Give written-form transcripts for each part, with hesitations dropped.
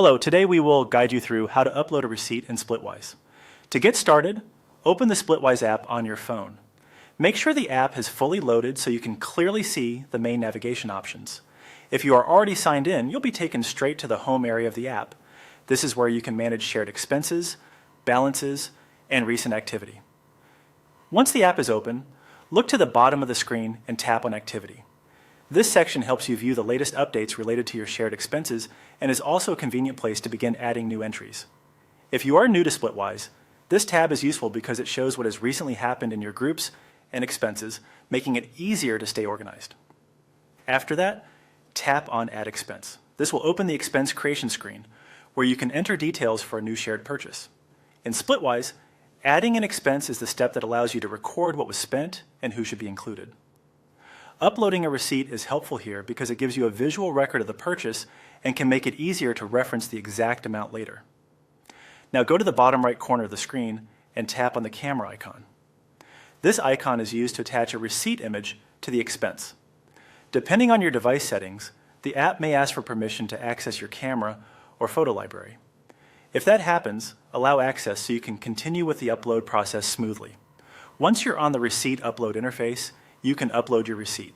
Hello, today we will guide you through how to upload a receipt in Splitwise. To get started, open the Splitwise app on your phone. Make sure the app has fully loaded so you can clearly see the main navigation options. If you are already signed in, you'll be taken straight to the home area of the app. This is where you can manage shared expenses, balances, and recent activity. Once the app is open, look to the bottom of the screen and tap on Activity. This section helps you view the latest updates related to your shared expenses and is also a convenient place to begin adding new entries. If you are new to Splitwise, this tab is useful because it shows what has recently happened in your groups and expenses, making it easier to stay organized. After that, tap on Add Expense. This will open the expense creation screen, where you can enter details for a new shared purchase. In Splitwise, adding an expense is the step that allows you to record what was spent and who should be included. Uploading a receipt is helpful here because it gives you a visual record of the purchase and can make it easier to reference the exact amount later. Now go to the bottom right corner of the screen and tap on the camera icon. This icon is used to attach a receipt image to the expense. Depending on your device settings, the app may ask for permission to access your camera or photo library. If that happens, allow access so you can continue with the upload process smoothly. Once you're on the receipt upload interface, you can upload your receipt.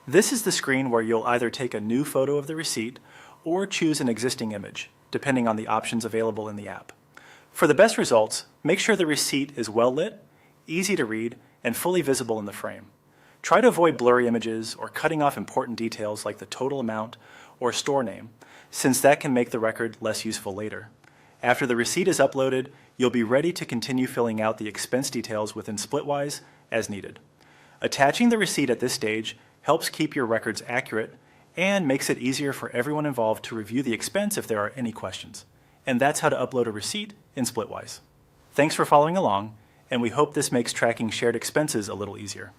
This is the screen where you'll either take a new photo of the receipt or choose an existing image, depending on the options available in the app. For the best results, make sure the receipt is well lit, easy to read, and fully visible in the frame. Try to avoid blurry images or cutting off important details like the total amount or store name, since that can make the record less useful later. After the receipt is uploaded, you'll be ready to continue filling out the expense details within Splitwise as needed. Attaching the receipt at this stage helps keep your records accurate and makes it easier for everyone involved to review the expense if there are any questions. And that's how to upload a receipt in Splitwise. Thanks for following along, and we hope this makes tracking shared expenses a little easier.